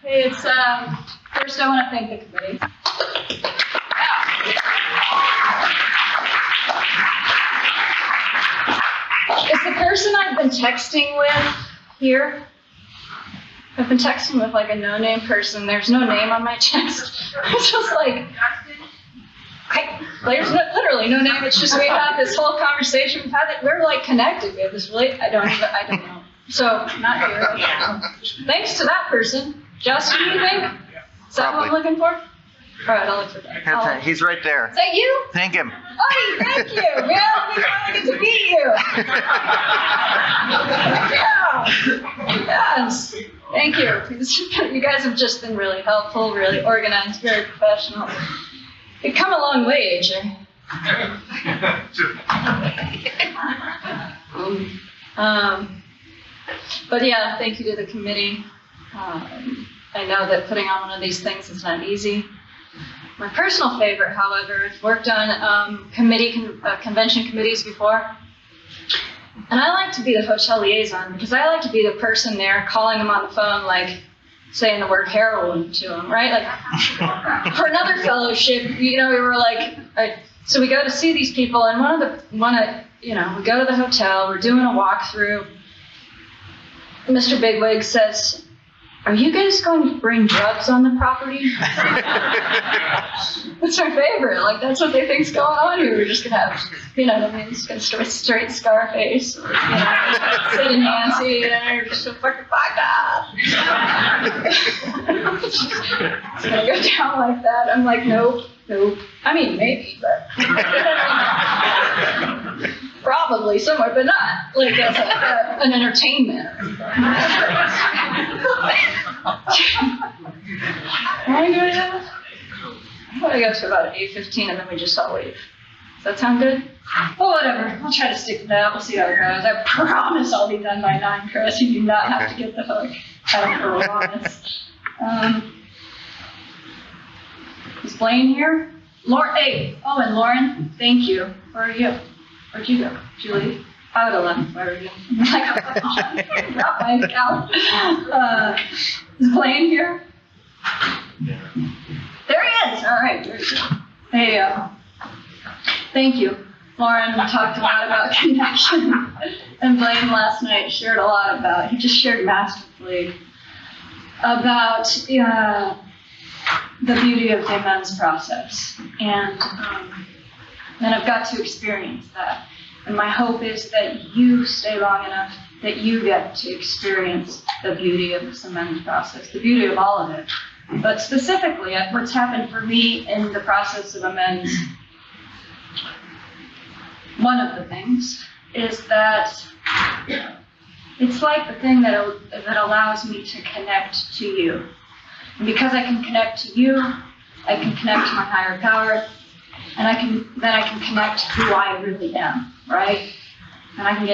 Hey, it's first I want to thank the committee. Is the person I've been texting with here? I've been texting with like a no-name person. There's no name on my text. It's just like, there's literally no name. It's just we have this whole conversation. We've had it. We're like connected. We have this I don't know. So not here. Thanks to that person. Justin, you think? Is that what I'm looking for? All right, I'll look for that. He's right there. Is that you? Thank him. Oh, thank you. Man, we finally get to meet you. Yeah. Yes. Thank you. You guys have just been really helpful, really organized, very professional. You've come a long way, AJ. But yeah, thank you to the committee. I know that putting on one of these things is not easy. My personal favorite, however, I've worked on convention committees before. And I like to be the hotel liaison because I like to be the person there calling them on the phone, like saying the word heroin to them, right? Like for another fellowship, we were like, so we go to see these people, and we go to the hotel, we're doing a walkthrough. Mr. Bigwig says, "Are you guys going to bring drugs on the property?" That's my favorite. Like, that's what they think's going on here. We're just going to have, it's going to straight Scarface. Or, Sid and Nancy, and just so fucking fucked up. It's going to go down like that. I'm like, nope. I mean, maybe, but probably somewhere, but not like as an entertainment. I go to about 8:15 and then we just all leave. Does that sound good? Well, whatever. I'll try to stick to that. We'll see how it goes. I promise I'll be done by 9, Chris. You do not have to get the hook. I don't promise. Is Blaine here? Lauren, hey. Oh, and Lauren, thank you. Where are you? Where'd you go? Did you leave? I would have left. Where are you? I'm drop my account. Is Blaine here? There he is. All right. There you go. Hey, thank you. Lauren talked a lot about connection. And Blaine last night shared a lot about, he just shared masterfully about the beauty of the amends process. And I've got to experience that. And my hope is that you stay long enough that you get to experience the beauty of this amends process, the beauty of all of it. But specifically, what's happened for me in the process of amends, one of the things is that it's like the thing that allows me to connect to you. And because I can connect to you, I can connect to my higher power, and I can connect to who I really am, right? And I can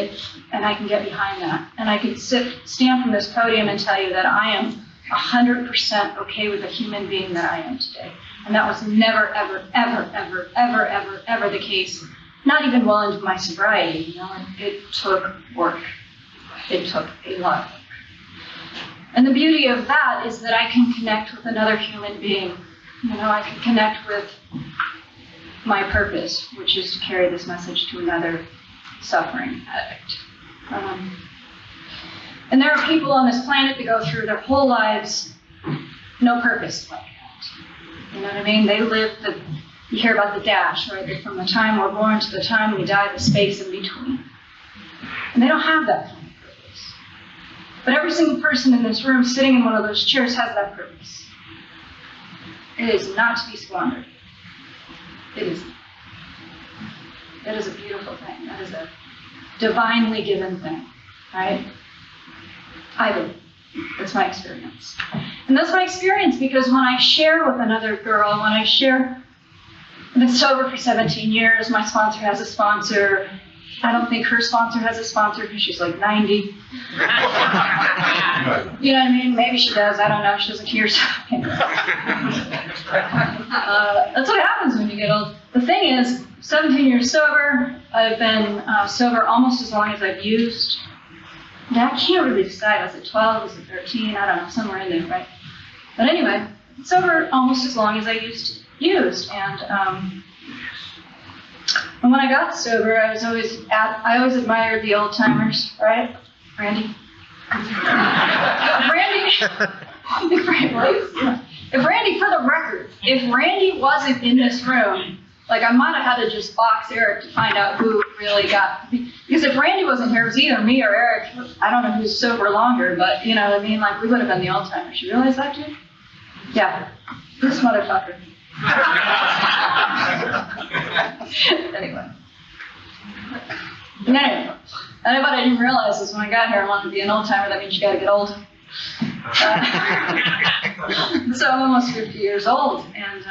get behind that. And I can stand from this podium and tell you that I am 100% okay with the human being that I am today. And that was never, ever, ever, ever, ever, ever, ever the case. Not even well into my sobriety, It took work. It took a lot of work. And the beauty of that is that I can connect with another human being. I can connect with my purpose, which is to carry this message to another suffering addict. And there are people on this planet that go through their whole lives no purpose like that. You know what I mean? They live you hear about the dash, right? From the time we're born to the time we die, the space in between. And they don't have that kind of purpose. But every single person in this room sitting in one of those chairs has that purpose. It is not to be squandered. It is. That is a beautiful thing. That is a divinely given thing, right? I believe. That's my experience. And that's my experience because when I share with another girl, I've been sober for 17 years, my sponsor has a sponsor. I don't think her sponsor has a sponsor because she's like 90. You know what I mean? Maybe she does. I don't know. She doesn't hear something. That's what happens when you get old. The thing is, 17 years sober. I've been sober almost as long as I've used. Now, I can't really decide. Was it 12? Was it 13? I don't know. Somewhere in there, right? But anyway, sober almost as long as I used. And when I got sober, I always admired the old timers, right? Randy? If Randy, for the record, if Randy wasn't in this room, like I might have had to just box Eric to find out who really got, because if Randy wasn't here, it was either me or Eric. I don't know who's sober longer, but you know what I mean? Like we would have been the old timers. You realize that, too? Yeah. This motherfucker. Anyway. And what I didn't realize is when I got here, I wanted to be an old timer. That means you got to get old. So I'm almost 50 years old, and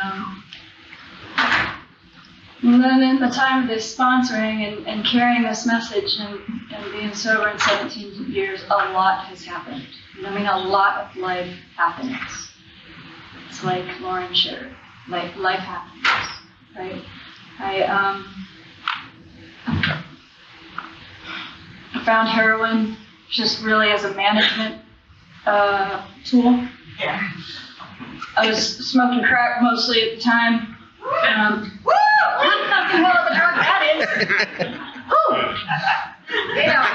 then in the time of this sponsoring and carrying this message and being sober in 17 years, a lot has happened. You know what I mean? A lot of life happens. It's like Lauren shared, like life happens, right? I found heroin just really as a management tool. Yeah. I was smoking crack mostly at the time. Not the hell of a drug that is. Woo! 8 hours.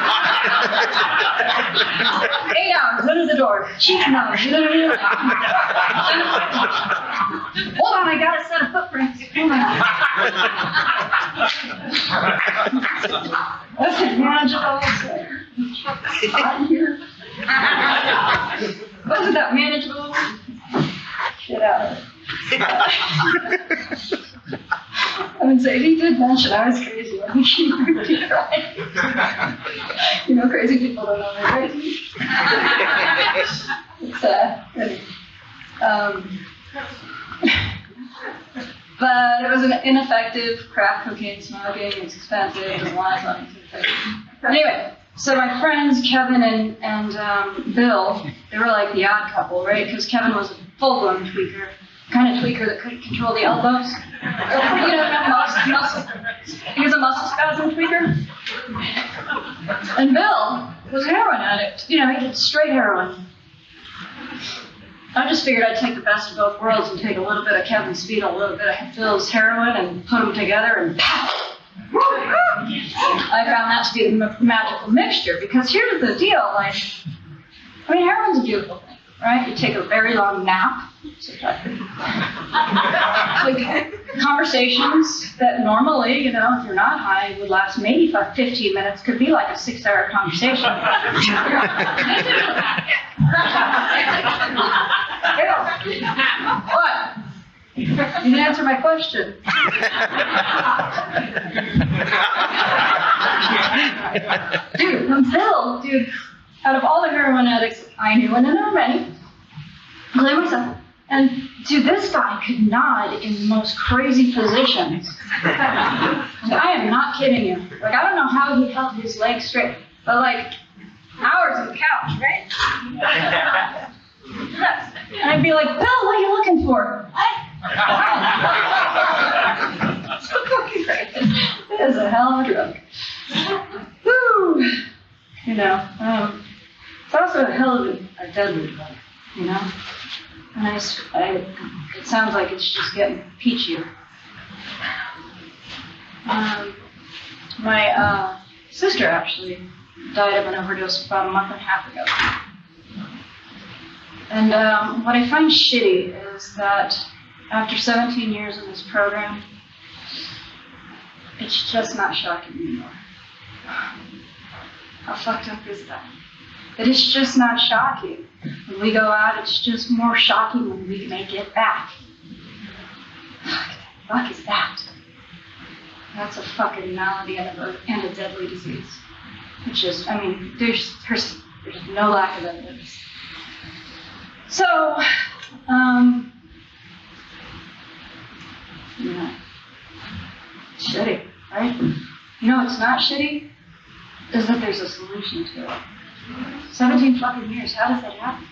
8 hours under the door. Cheap knowledge. You know what I mean? Hold on, I got a set of footprints. Oh my God. That's it, manageable. Wasn't that manageable? Get out of it. I would say he did mention I was crazy. I think he would be right. You know, crazy people don't know they're crazy. It's sad. But it was an ineffective crack cocaine smoking. It was expensive. It was a lot of money. Anyway, so my friends Kevin and Bill, they were like the odd couple, right? Because Kevin was a full-blown tweaker. Kind of tweaker that couldn't control the elbows. You know, muscle. He was a muscle spasm tweaker. And Bill was a heroin addict. You know, he did straight heroin. I just figured I'd take the best of both worlds and take a little bit of Kevin's speed, a little bit of Bill's heroin, and put them together, and pow! I found that to be the magical mixture, because here's the deal, like, I mean, heroin's a beautiful thing. Right? You take a very long nap. Like conversations that normally, you know, if you're not high, would last maybe 15 minutes, could be like a 6-hour conversation. What? You didn't answer my question. Dude, out of all the heroin addicts I knew, and there were many, including myself, and dude, this guy could nod in the most crazy positions. I am not kidding you. Like, I don't know how he held his legs straight, but like, hours on the couch, right? And I'd be like, Bill, what are you looking for? It is a hell of a drug. Woo! You know, it's also a hell of a deadly drug, you know? And it sounds like it's just getting peachier. My sister actually died of an overdose about a month and a half ago. And what I find shitty is that after 17 years in this program, it's just not shocking anymore. How fucked up is that? It is just not shocking. When we go out, it's just more shocking when we make it back. What the fuck is that? That's a fucking malady and a deadly disease. It's just, I mean, there's no lack of evidence. So, you know, shitty, right? You know what's not shitty? Is that there's a solution to it. 17 fucking years, how does that happen?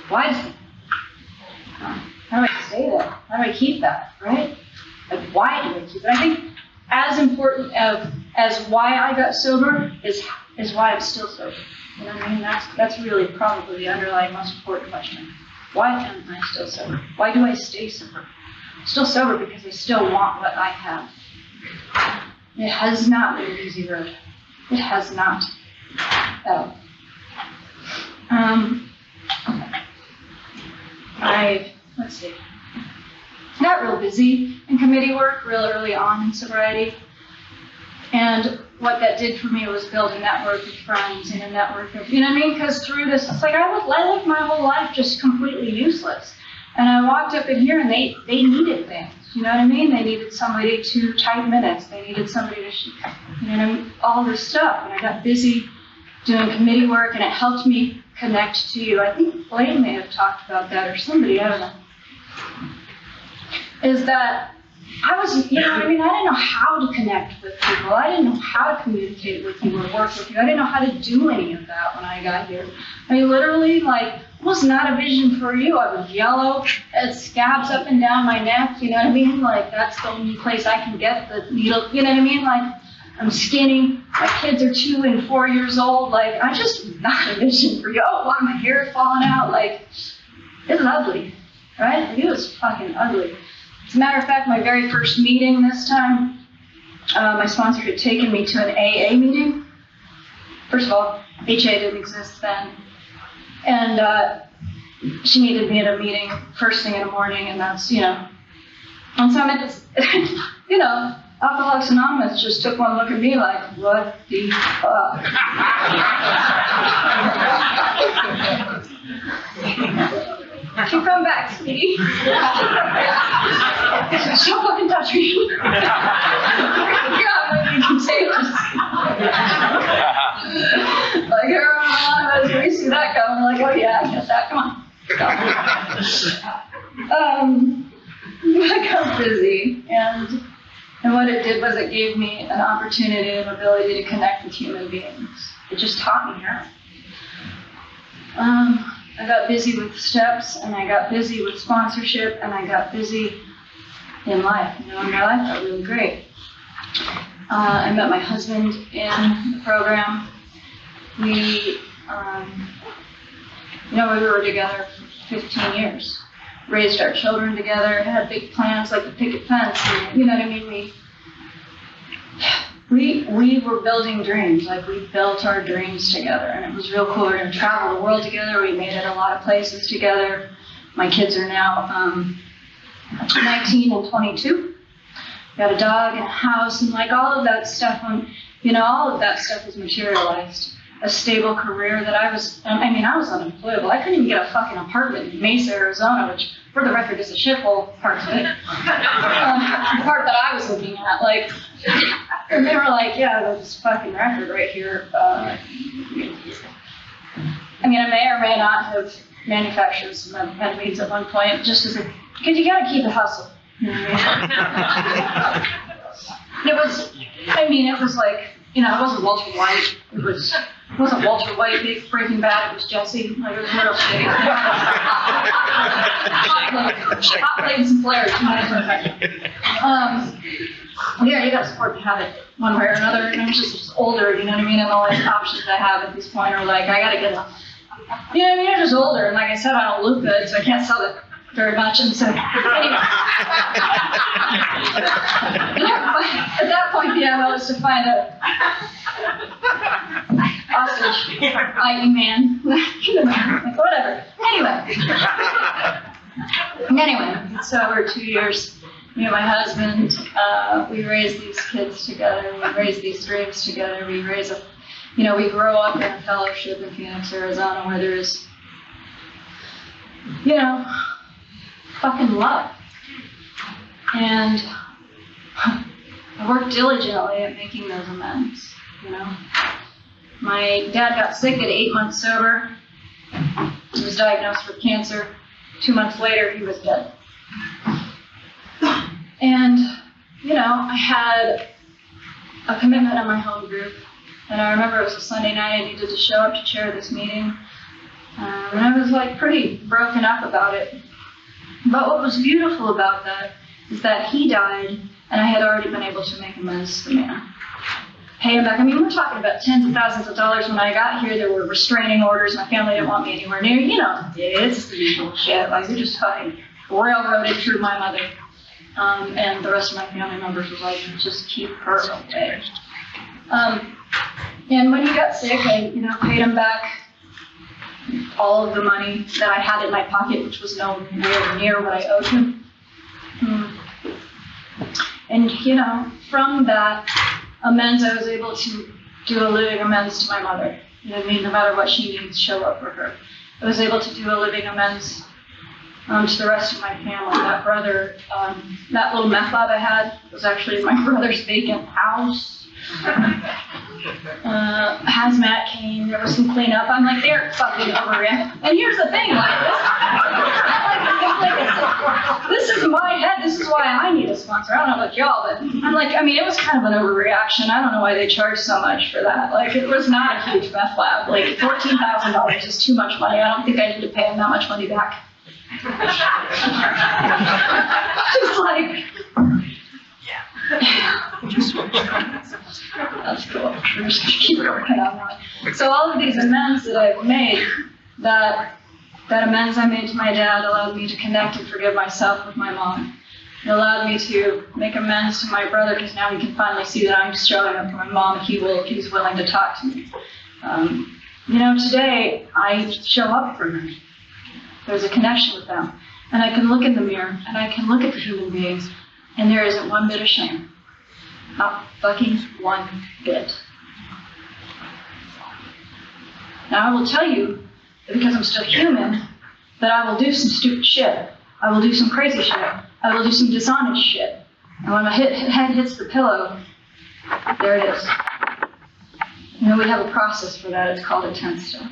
Why does it? How do I stay there? How do I keep that, right? Like, why do I keep it? I think as important as why I got sober is why I'm still sober. You know what I mean? That's really probably the underlying most important question. Why am I still sober? Why do I stay sober? I'm still sober because I still want what I have. It has not been an easy road. It has not at all. Let's see. Got real busy in committee work real early on in sobriety. And what that did for me was build a network of friends and a network of, you know what I mean? Because through this, it's like I lived my whole life just completely useless. And I walked up in here and they needed things, you know what I mean? They needed somebody to type minutes. They needed somebody to, you know what I mean? All this stuff. And I got busy doing committee work and it helped me connect to you. I think Blaine may have talked about that or somebody, I don't know. Is that I was, you know what I mean? I didn't know how to connect with people. I didn't know how to communicate with you or work with you. I didn't know how to do any of that when I got here. I mean, literally, like, was not a vision for you. I was yellow, had scabs up and down my neck, you know what I mean? Like, that's the only place I can get the needle, you know what I mean? Like, I'm skinny, my kids are 2 and 4 years old. Like, I just not a vision for you. Oh, wow, my hair is falling out. Like, it was ugly, right? Like, it was fucking ugly. As a matter of fact, my very first meeting this time, my sponsor had taken me to an AA meeting. First of all, HA didn't exist then. And she needed me at a meeting first thing in the morning, and that's, you know. And so I'm at this, you know, Alcoholics Anonymous just took one look at me like, what the fuck? You come back, sweetie. Don't fucking touch me. God, might be contagious. Like, Heroin Anonymous, we see that coming. Like, oh yeah, I get that. Come on. I got busy, and what it did was it gave me an opportunity and ability to connect with human beings. It just taught me how. I got busy with steps, and I got busy with sponsorship, and I got busy in life. You know, my life got really great. I met my husband in the program. We, you know, we were together for 15 years. Raised our children together, had big plans like the picket fence, and, you know what I mean? We were building dreams, like we built our dreams together, and it was real cool. We were going to travel the world together. We made it a lot of places together. My kids are now 19 and 22. Got a dog and a house, and like all of that stuff, you know, all of that stuff was materialized. A stable career that I was unemployable. I couldn't even get a fucking apartment in Mesa, Arizona, which, for the record, is a shithole part of it. The part that I was looking at, like, and they were like, yeah, there's this fucking record right here. I mean, I may or may not have manufactured some amphetamines at one point, just as a, because you gotta keep the hustle. You know what I mean? It was like, you know, it wasn't Walter White. It wasn't Walter White, big Breaking Bad. It was Jesse. Like, it was real shitty. Hot plates and flares. Yeah, you got to support the habit one way or another. And I'm just older, you know what I mean? And all the options I have at this point are like, I got to get a, you know what I mean? I'm just older. And like I said, I don't look good, so I can't sell it very much. And so, anyway. At that point, the MO was to find a hostage, i.e. man. Like, whatever. Anyway, so over 2 years, me and my husband, we raised these kids together. We raised these dreams together. We raise a, you know, we grow up in a fellowship in Phoenix, Arizona, where there's, you know, fucking love. And I worked diligently at making those amends, you know. My dad got sick at 8 months sober. He was diagnosed with cancer. 2 months later, he was dead. And, you know, I had a commitment in my home group. And I remember it was a Sunday night. I needed to show up to chair this meeting. And I was, like, pretty broken up about it. But what was beautiful about that is that he died, and I had already been able to make amends to the man. pay him back. I mean, we're talking about tens of thousands of dollars. When I got here, there were restraining orders. My family didn't want me anywhere near. You know, it's the usual shit. Like, we just fucking railroaded through my mother. And the rest of my family members was like, just keep her away. And when he got sick, I, paid him back all of the money that I had in my pocket, which was nowhere near what I owed him. And, from that amends, I was able to do a living amends to my mother. You know what I mean? No matter what she needs, show up for her. I was able to do a living amends to the rest of my family. That brother, that little meth lab I had was actually my brother's vacant house. Hazmat came, there was some cleanup. I'm like, they're fucking overreacting. And here's the thing, this is my head, this is why I need a sponsor. I don't know about y'all, but I'm like, it was kind of an overreaction. I don't know why they charged so much for that. Like, it was not a huge meth lab. Like, $14,000 is too much money. I don't think I need to pay them that much money back. Just like, that's cool. We're just gonna keep going on that. So all of these amends that I've made, that amends I made to my dad allowed me to connect and forgive myself with my mom. It allowed me to make amends to my brother because now he can finally see that I'm showing up for my mom if he's willing to talk to me. Today I show up for her. There's a connection with them. And I can look in the mirror and I can look at the human beings and there isn't one bit of shame. Not fucking one bit. Now I will tell you that because I'm still human, that I will do some stupid shit. I will do some crazy shit. I will do some dishonest shit. And when my head hits the pillow, there it is. We have a process for that. It's called a 10 step.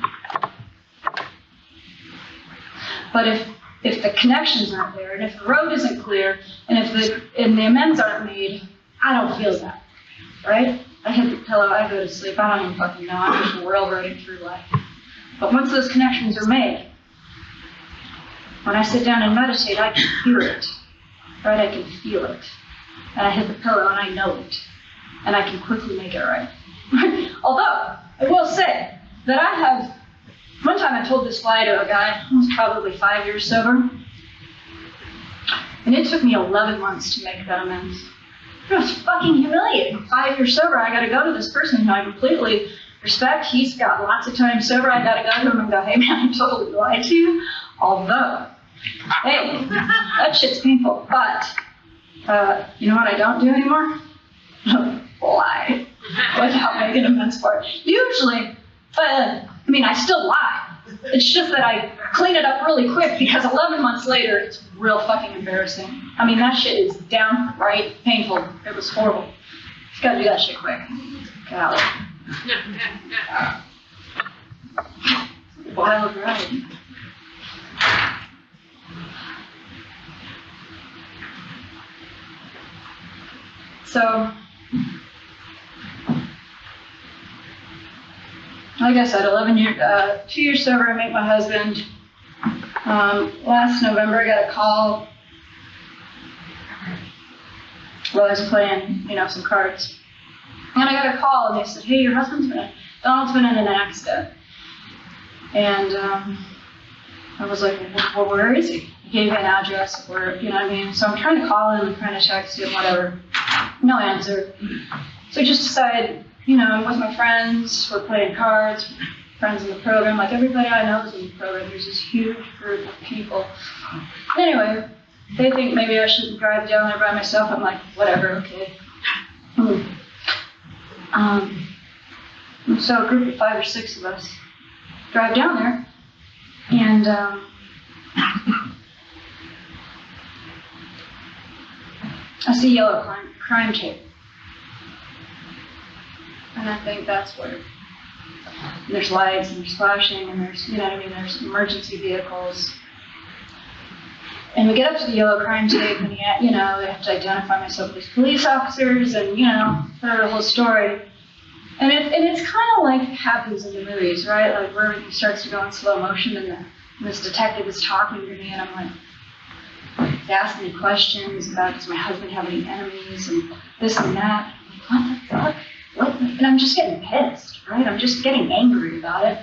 But if the connections aren't there, and if the road isn't clear, and if the amends aren't made, I don't feel that, right? I hit the pillow, I go to sleep, I don't even fucking know, I'm just railroading through life. But once those connections are made, when I sit down and meditate, I can hear it, right? I can feel it. And I hit the pillow and I know it. And I can quickly make it right. Although, I will say that I have, one time I told this lie to a guy who was probably 5 years sober. And it took me 11 months to make that amends. It was fucking humiliating. 5 years sober, I gotta go to this person who I completely respect. He's got lots of time sober. I gotta go to him and go, hey man, I totally lied to you. Although, hey, that shit's painful. But, you know what I don't do anymore? Lie. Without making amends for it. Usually, I still lie. It's just that I clean it up really quick because 11 months later, it's real fucking embarrassing. That shit is downright painful. It was horrible. Just gotta do that shit quick. Get out. Wild ride. So, like I said, 2 years sober, I met my husband. Last November, I got a call while I was playing, some cards. And I got a call, and they said, hey, your Donald's been in an accident. And I was like, well, where is he? He gave me an address of where, So I'm trying to call him, I'm trying to text him, whatever. No answer. So I just decided, I'm with my friends, we're playing cards, friends in the program, like everybody I know is in the program. There's this huge group of people. Anyway, they think maybe I shouldn't drive down there by myself. I'm like, whatever, okay. So a group of 5 or 6 of us drive down there, and I see yellow crime tape. And I think that's where there's lights and there's flashing and there's, there's emergency vehicles. And we get up to the yellow crime tape and, they have to identify myself as police officers and, the whole story. And it's kind of like it happens in the movies, right? Like where everything starts to go in slow motion and this detective is talking to me and I'm like, he's asking me questions about, does my husband have any enemies and this and that. I'm like, what the fuck? what? And I'm just getting pissed, right? I'm just getting angry about it.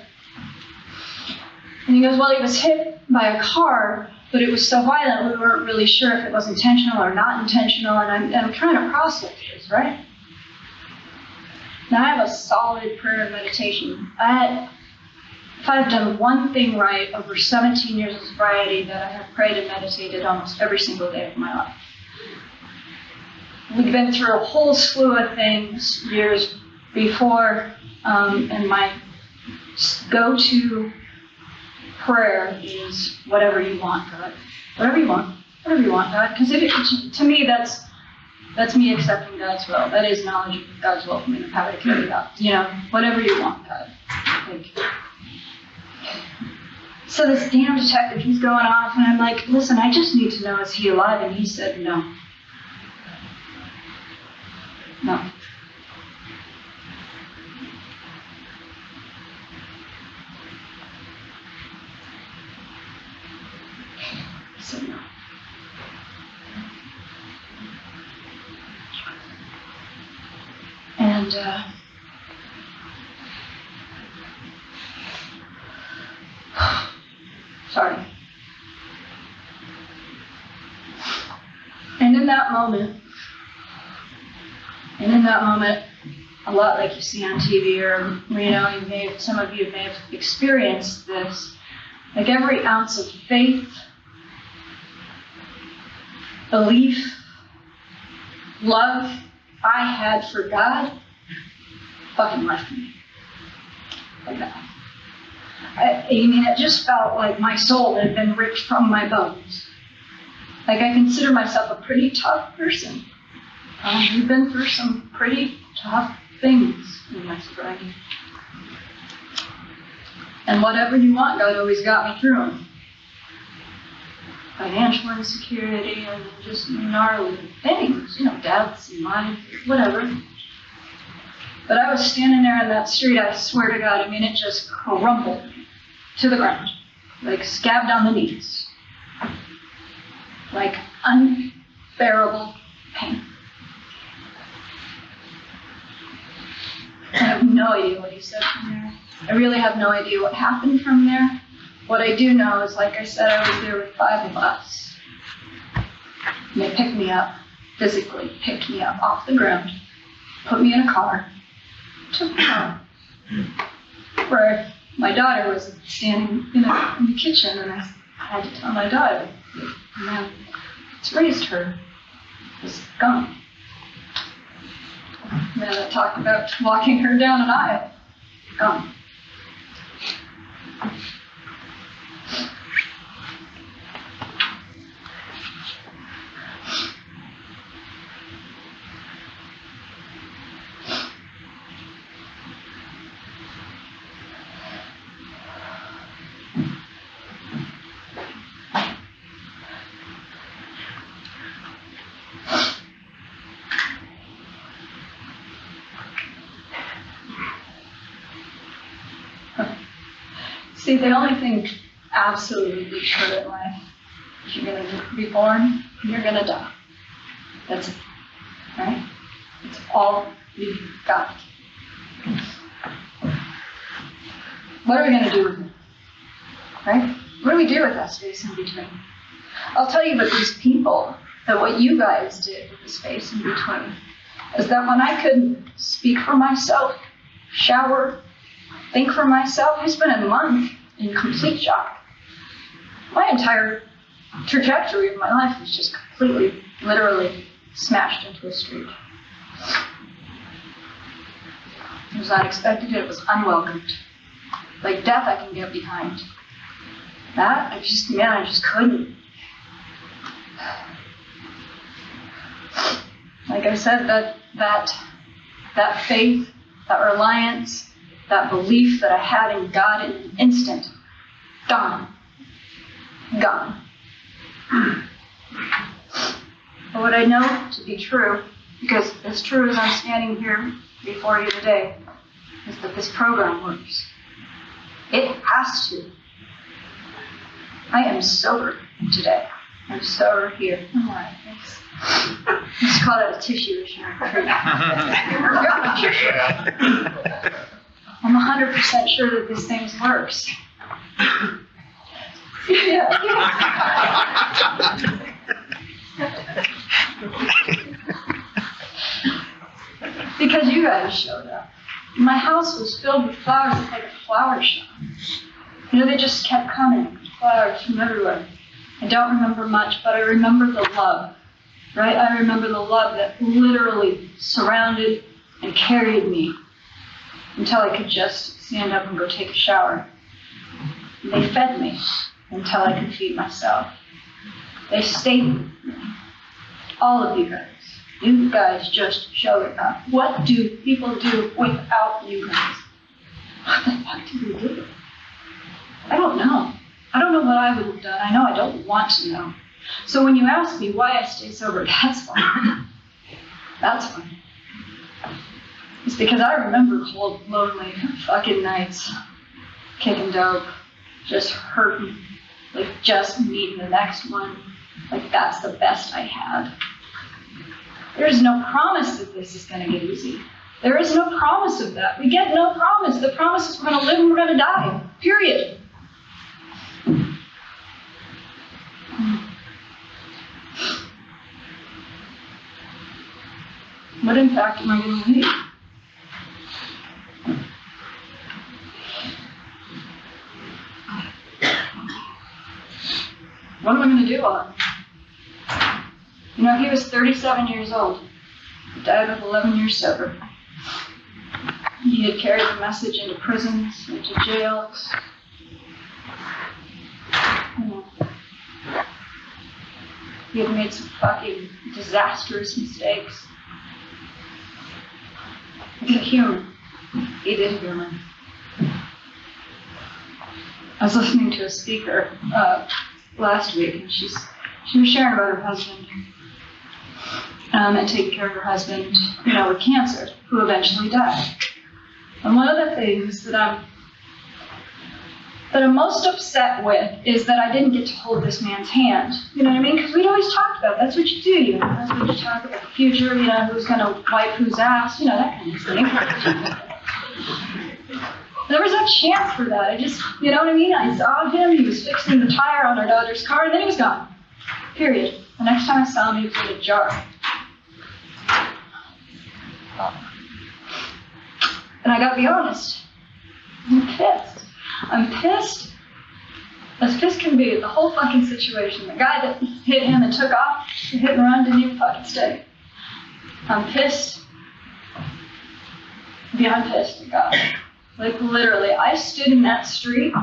And he goes, well, he was hit by a car, but it was so violent we weren't really sure if it was intentional or not intentional, and I'm trying to process this, right? Now I have a solid prayer and meditation. If I've done one thing right over 17 years of sobriety, that I have prayed and meditated almost every single day of my life. We've been through a whole slew of things years before, and my go-to prayer is whatever you want, God. Whatever you want, God. Because to me, that's me accepting God's will. That is knowledge of God's will for me, of how to carry it out. Whatever you want, God. So this damn detective, he's going off, and I'm like, listen, I just need to know, is he alive? And he said, no. No. He said, no. And, sorry. And in that moment, a lot like you see on TV, or some of you may have experienced this, like every ounce of faith, belief, love I had for God fucking left me. Like that. It just felt like my soul had been ripped from my bones. Like I consider myself a pretty tough person. We've been through some pretty tough things in my sobriety. And whatever you want, God always got me through them. Financial insecurity and just gnarly things, deaths and life, whatever. But I was standing there in that street, I swear to God, it just crumbled to the ground, like scabbed on the knees, like unbearable pain. I have no idea what he said from there. I really have no idea what happened from there. What I do know is, like I said, I was there with 5 of us. And they picked me up, physically picked me up off the ground, put me in a car, took me home. Where my daughter was standing in the kitchen, and I had to tell my daughter, the man that's raised her was gone. And then I talked about walking her down an aisle, gone. See, the only thing absolutely true in life is you're going to be born, you're going to die. That's it, right? It's all you've got. What are we going to do with it, right? What do we do with that space in between? I'll tell you what these people, that what you guys did with the space in between, is that when I couldn't speak for myself, shower, think for myself, I spent a month in complete shock. My entire trajectory of my life was just completely, literally smashed into a street. It was unexpected, it was unwelcomed. Like death I can get behind. That, I just couldn't. Like I said, that faith, that reliance, that belief that I had in God in an instant, gone. Gone. But what I know to be true, because as true as I'm standing here before you today, is that this program works. It has to. I am sober today. I'm sober here. I'm all right, thanks. Let's call that a tissue issue. I'm 100% sure that this thing works. Yeah. Because you guys showed up. My house was filled with flowers. It's like a flower shop. You know, they just kept coming. Flowers from everywhere. I don't remember much, but I remember the love. Right? I remember the love that literally surrounded and carried me until I could just stand up and go take a shower. They fed me until I could feed myself. They stayed with me. All of you guys. You guys just showed up. What do people do without you guys? What the fuck do we do? I don't know. I don't know what I would have done. I know I don't want to know. So when you ask me why I stay sober, that's fine. That's fine. It's because I remember cold, lonely fucking nights, kicking dope, just hurting, like just meeting the next one. Like that's the best I had. There's no promise that this is going to get easy. There is no promise of that. We get no promise. The promise is we're going to live and we're going to die. Period. What impact am I going to leave? What am I going to do on? You know, he was 37 years old. He died with 11 years sober. He had carried the message into prisons, into jails. You know, he had made some fucking disastrous mistakes. He's a human. He is a human. I was listening to a speaker last week, and she was sharing about her husband and taking care of her husband, you know, with cancer, who eventually died. And one of the things that I'm most upset with is that I didn't get to hold this man's hand. You know what I mean? Because we'd always talked about that's what you do. You know, that's what you talk about the future. You know, who's going to wipe whose ass. You know, that kind of thing. There was no chance for that. I just, you know what I mean? I saw him. He was fixing the tire on our daughter's car, and then he was gone. Period. The next time I saw him, he was in a jar. And I gotta be honest, I'm pissed. I'm pissed as pissed can be at the whole fucking situation. The guy that hit him and took off, hit and run, didn't even fucking stay. I'm pissed. Beyond pissed at God. Like literally, I stood in that street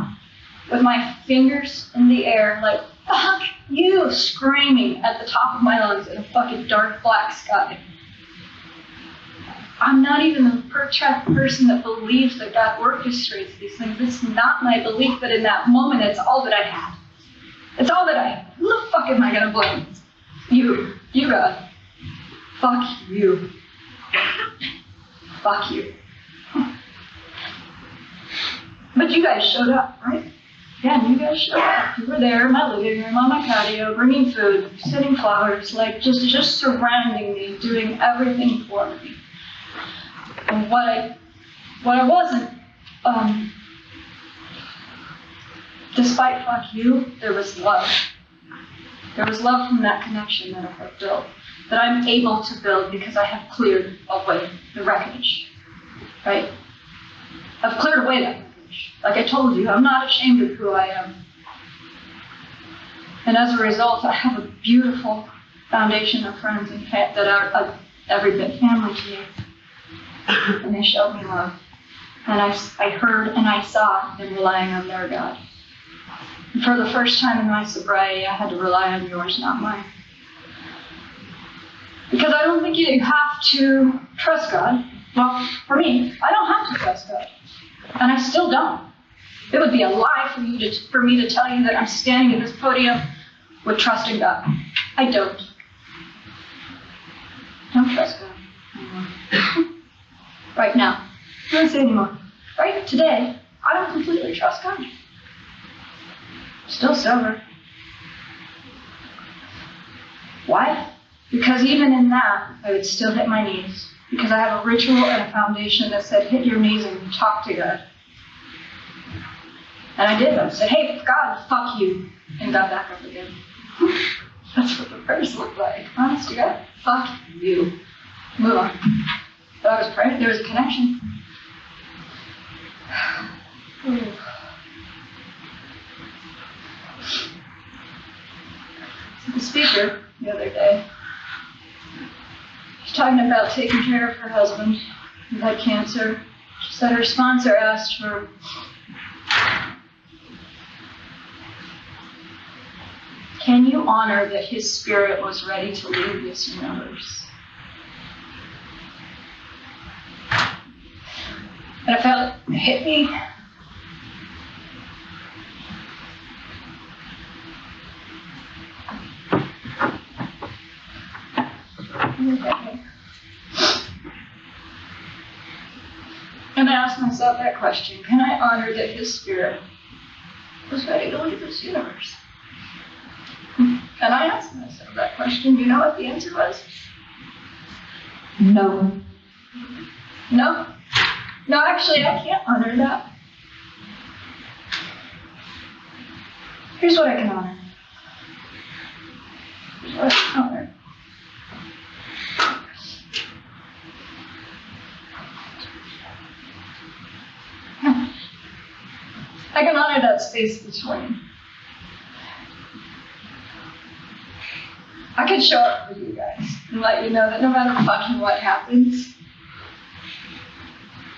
with my fingers in the air, like, fuck you, screaming at the top of my lungs in a fucking dark black sky. I'm not even the person that believes that God orchestrates these things. It's not my belief, but in that moment, it's all that I had. It's all that I had. Who the fuck am I going to blame? You. You, God. Fuck you. Fuck you. But you guys showed up, right? Yeah, you guys showed up. You were there in my living room, on my patio, bringing food, sending flowers, like just surrounding me, doing everything for me. And what I wasn't, despite fuck you, there was love. There was love from that connection that I have built, that I'm able to build because I have cleared away the wreckage, right? I've cleared away that wreckage. Like I told you, I'm not ashamed of who I am. And as a result, I have a beautiful foundation of friends and that are every bit family to me. And they showed me love. And I heard and I saw them relying on their God. And for the first time in my sobriety, I had to rely on yours, not mine. Because I don't think you have to trust God. Well, for me, I don't have to trust God. And I still don't. It would be a lie for me to tell you that I'm standing at this podium with trusting God. I don't. I don't trust God anymore. Right now. I don't say anymore. Right today, I don't completely trust God. Still sober. Why? Because even in that, I would still hit my knees. Because I have a ritual and a foundation that said, hit your knees and talk to God. And I did. I said, hey, God, fuck you. And got back up again. That's what the prayers looked like. Honest to God, fuck you. Move on. But I was praying. There was a connection. The speaker the other day, she's talking about taking care of her husband who had cancer. She said her sponsor asked her, can you honor that his spirit was ready to leave this universe? And I felt it hit me. Okay. And I asked myself that question, can I honor that his spirit was ready to leave this universe? And I asked myself that question. You know what the answer was? No. No? No, actually, I can't honor that. Here's what I can honor. Here's what I can honor. I can honor that space between. I could show up for you guys and let you know that no matter fucking what happens,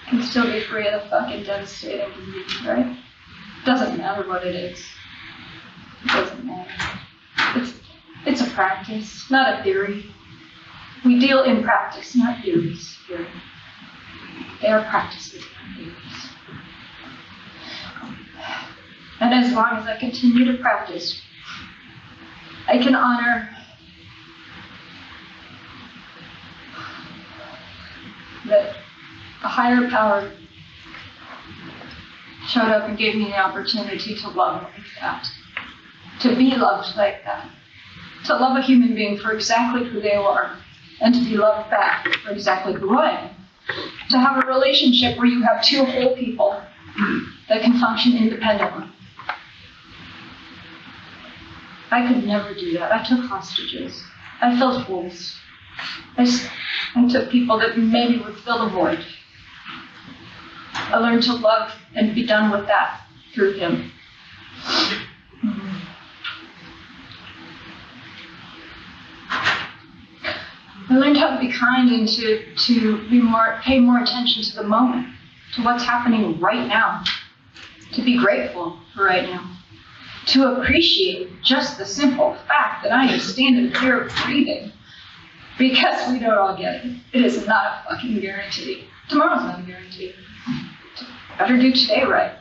I can still be free of the fucking devastating disease, right? Doesn't matter what it is. It doesn't matter. It's a practice, not a theory. We deal in practice, not theories. They are practices, not theories. And as long as I continue to practice, I can honor that a higher power showed up and gave me the opportunity to love like that, to be loved like that, to love a human being for exactly who they are, and to be loved back for exactly who I am. To have a relationship where you have two whole people that can function independently. I could never do that. I took hostages. I filled holes. I took people that maybe would fill the void. I learned to love and be done with that through him. I learned how to be kind and to pay more attention to the moment, to what's happening right now, to be grateful for right now, to appreciate just the simple fact that I am standing here breathing, because we don't all get it. It is not a fucking guarantee. Tomorrow's not a guarantee. Better do today right.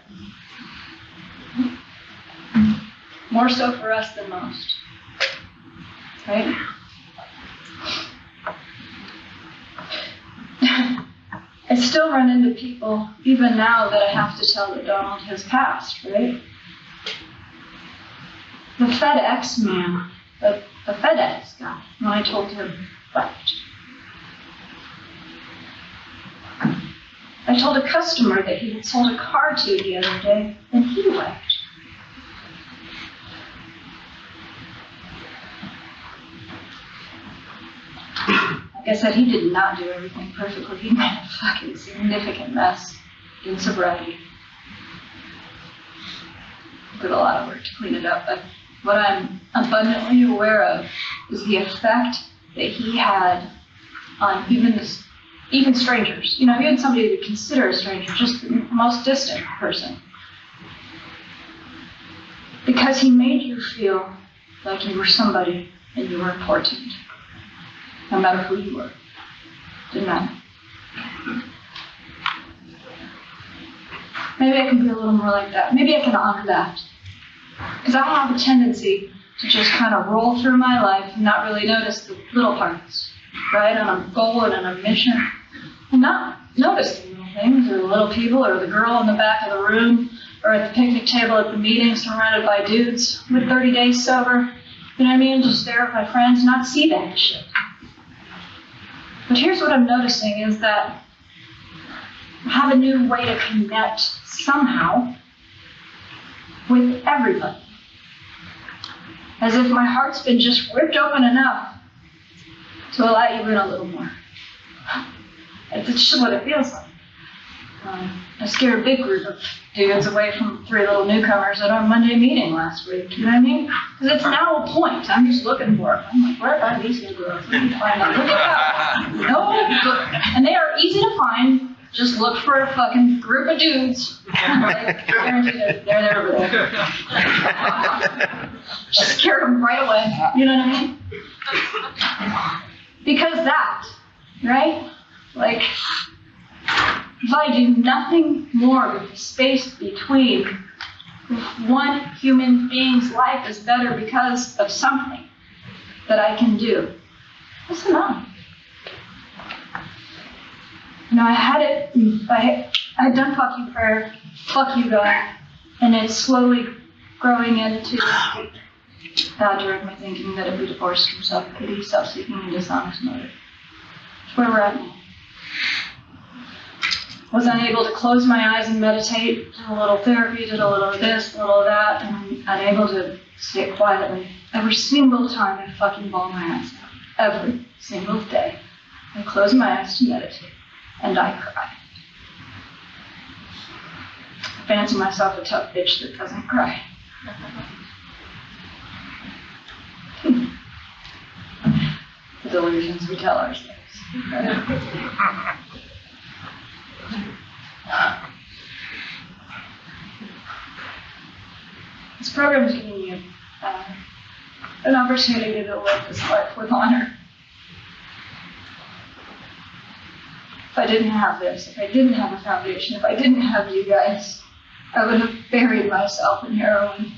More so for us than most, right? I still run into people, even now, that I have to tell that Donald has passed, right? The FedEx man, the FedEx guy, when I told him, left. I told a customer that he had sold a car to the other day, and he left. Like I said, he did not do everything perfectly. He made a fucking significant mess in sobriety. Did a lot of work to clean it up, but what I'm abundantly aware of is the effect that he had on even strangers. You know, even somebody you would consider a stranger, just the most distant person. Because he made you feel like you were somebody and you were important. No matter who you were. Didn't matter. Maybe I can be a little more like that. Maybe I can honor that. Because I have a tendency to just kind of roll through my life and not really notice the little parts, right? On a goal and on a mission. And not notice the little things, or the little people, or the girl in the back of the room, or at the picnic table at the meeting surrounded by dudes with 30 days sober. You know what I mean? Just there with my friends, not see that shit. But here's what I'm noticing is that I have a new way to connect somehow with everybody. As if my heart's been just ripped open enough to allow you in a little more. It's just what it feels like. I scared a big group of dudes away from 3 little newcomers at our Monday meeting last week. You know what I mean? Because it's now a point. I'm just looking for it. I'm like, where are these new girls? Let me find out. Look at that. No, and they are easy to find. Just look for a fucking group of dudes. Like, they're there over there. Just scared them right away. You know what I mean? Because that, right? Like, if I do nothing more with the space between, if one human being's life is better because of something that I can do, that's enough. You know, I had done fuck you prayer, fuck you God, and it's slowly growing into God direct my thinking that it be divorced from self-pity, self-seeking, and dishonest motive. That's where we're at now. Was unable to close my eyes and meditate, did a little therapy, did a little of this, a little of that, and I'm unable to sit quietly. Every single time I fucking bawl my eyes out. Every single day. I close my eyes to meditate, and I cry. I fancy myself a tough bitch that doesn't cry. The delusions we tell ourselves. This program is giving you an opportunity to live this life with honor. If I didn't have this, if I didn't have a foundation, if I didn't have you guys, I would have buried myself in heroin.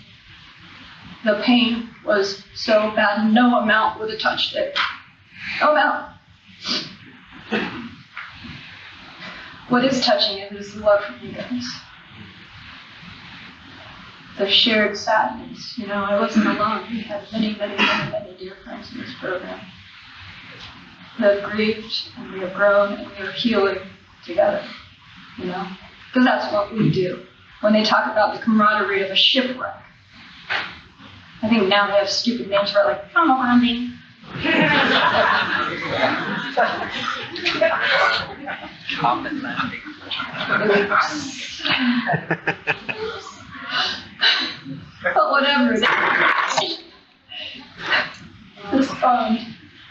The pain was so bad, no amount would have touched it. No amount. What is touching it is the love from you guys. The shared sadness. You know, I wasn't alone. We had many, many, many, many dear friends in this program. We have grieved, and we have grown, and we are healing together. You know? Because that's what we do. When they talk about the camaraderie of a shipwreck, I think now they have stupid names for it, like trauma bonding. Common landing. But whatever it is, this bond,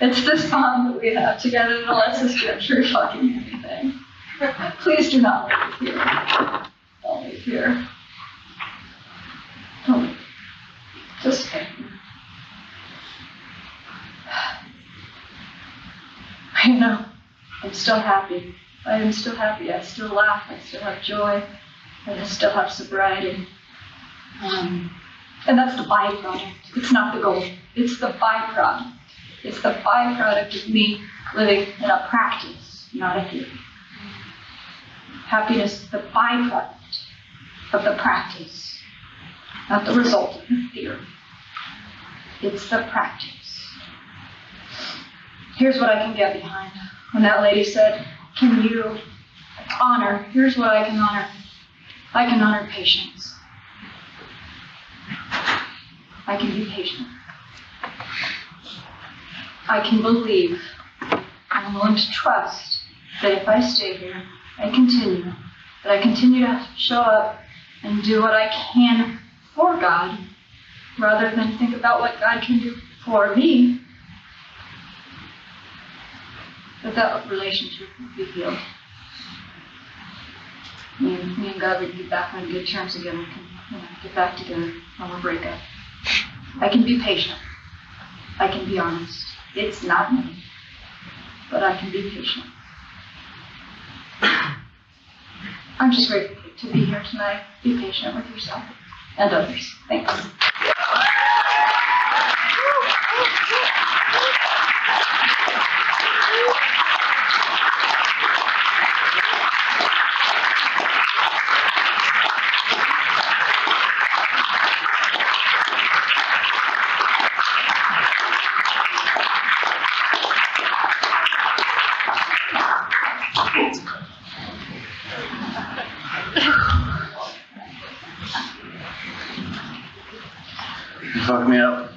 it's this bond that we have together that lets us get through fucking anything. Please do not leave here. Don't leave here. Don't leave. Just stay. I know. I'm still happy. I am still happy. I still laugh. I still have joy. I still have sobriety. And that's the byproduct. It's not the goal. It's the byproduct. It's the byproduct of me living in a practice, not a theory. Happiness is the byproduct of the practice, not the result of the theory. It's the practice. Here's what I can get behind. When that lady said, can you honor? Here's what I can honor. I can honor patience. I can be patient. I can believe. I'm willing to trust that if I stay here, that I continue to show up and do what I can for God, rather than think about what God can do for me, that relationship would be healed. Me and God would get back on good terms again. We can get back together when we break up. I can be patient. I can be honest. It's not me, but I can be patient. I'm just grateful to be here tonight. Be patient with yourself and others. Thanks. You fucked me up.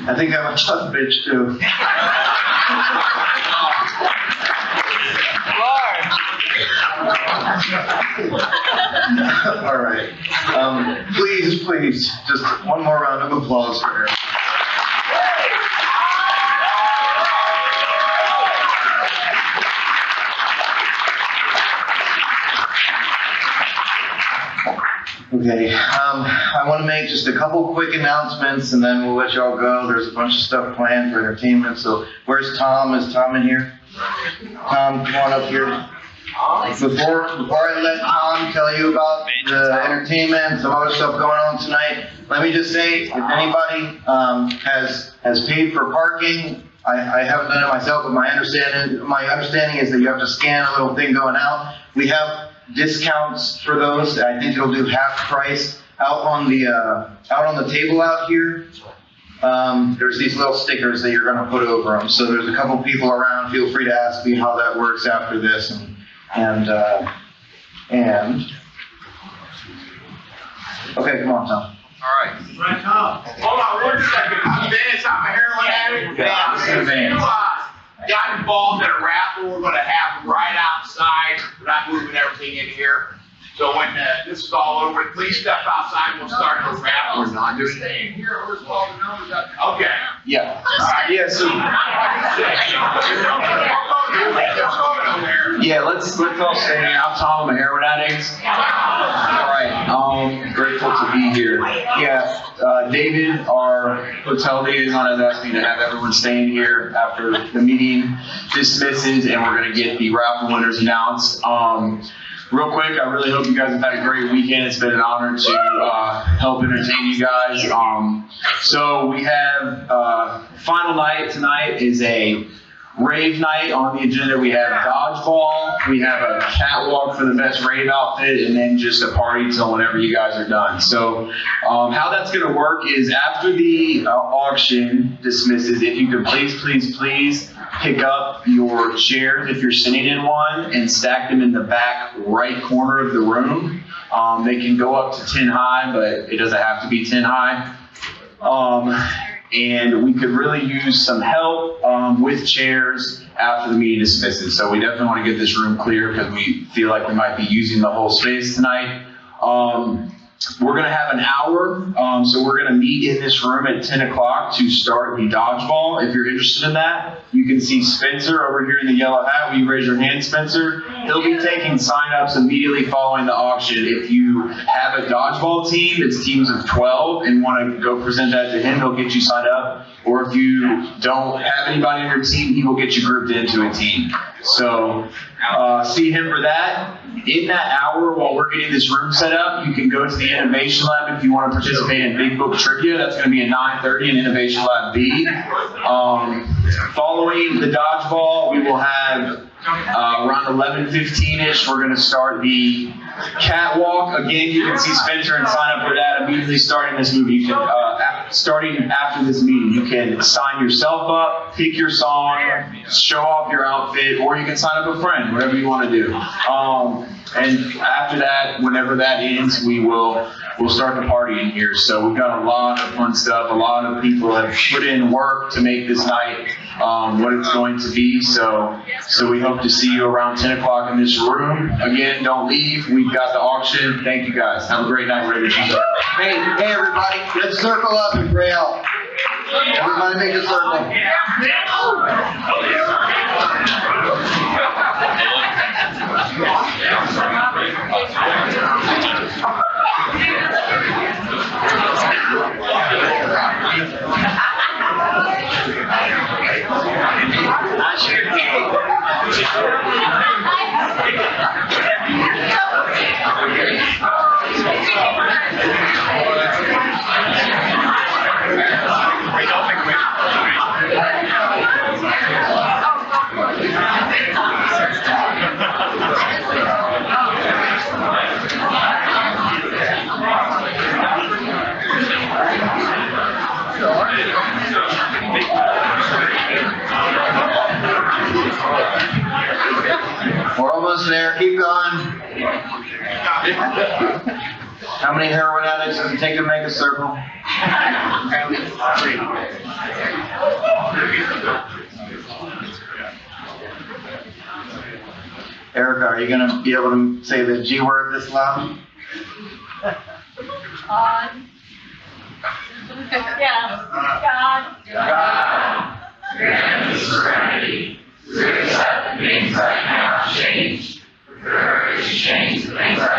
I think I'm a tough bitch too. All right. Please, just one more round of applause for her. Okay, I want to make just a couple quick announcements and then we'll let y'all go. There's a bunch of stuff planned for entertainment. So where's Tom? Is Tom in here? Tom, come on up here. Before I let Tom tell you about the entertainment and some other stuff going on tonight, let me just say, if anybody has paid for parking, I haven't done it myself, but my understanding is that you have to scan a little thing going out. We have discounts for those. I think it'll do half price out on the table out here. There's these little stickers that you're going to put over them. So there's a couple people around. Feel free to ask me how that works after this. And okay, come on, Tom. All right. Right, Tom. Hold on 1 second. I'm Dennis. I'm a heroin addict. You got involved in a raffle we're going to have right outside. We're not moving everything in here. So when this is all over, please step outside. We'll start the raffle. We're not doing it. Here, where's all the numbers? Okay. Yeah. Yeah. So. Yeah, let's all say, I'm Tom, I'm a heroin addict. All right, grateful to be here. Yeah, David, our hotel liaison, has asked me to have everyone staying here after the meeting dismisses, and we're going to get the raffle winners announced. Real quick, I really hope you guys have had a great weekend. It's been an honor to help entertain you guys. So we have final night tonight is a rave night. On the agenda we have dodgeball, we have a catwalk for the best rave outfit, and then just a party till whenever you guys are done. So how that's going to work is after the auction dismisses, if you could please pick up your chairs if you're sitting in one and stack them in the back right corner of the room. They can go up to 10 high, but it doesn't have to be 10 high. And we could really use some help with chairs after the meeting dismisses. So we definitely want to get this room clear because we feel like we might be using the whole space tonight. We're going to have an hour, so we're going to meet in this room at 10 o'clock to start the dodgeball. If you're interested in that, you can see Spencer over here in the yellow hat. Will you raise your hand, Spencer? He'll be taking sign-ups immediately following the auction. If you have a dodgeball team that's teams of 12 and want to go present that to him, he'll get you signed up. Or if you don't have anybody on your team, he will get you grouped into a team. So see him for that. In that hour, while we're getting this room set up, you can go to the Innovation Lab if you want to participate in Big Book Trivia. That's going to be at 9:30 in Innovation Lab B. Following the dodgeball, we will have around 11:15-ish, we're going to start the catwalk. Again, you can see Spencer and sign up for that immediately starting this movie. You can, starting after this meeting, you can sign yourself up, pick your song, show off your outfit, or you can sign up a friend, whatever you want to do. And after that, whenever that ends, we'll start the party in here. So we've got a lot of fun stuff. A lot of people have put in work to make this night what it's going to be. So we hope to see you around 10 o'clock in this room. Again, don't leave. We've got the auction. Thank you guys. Have a great night. Hey, everybody, let's circle up and pray out. Everybody make a circle. person there. Keep going. How many heroin addicts does it take to make a circle? Erica, are you going to be able to say the G word this loud? God. Yeah. God. God. Grant us serenity to accept the things that cannot change. Courage to change the things that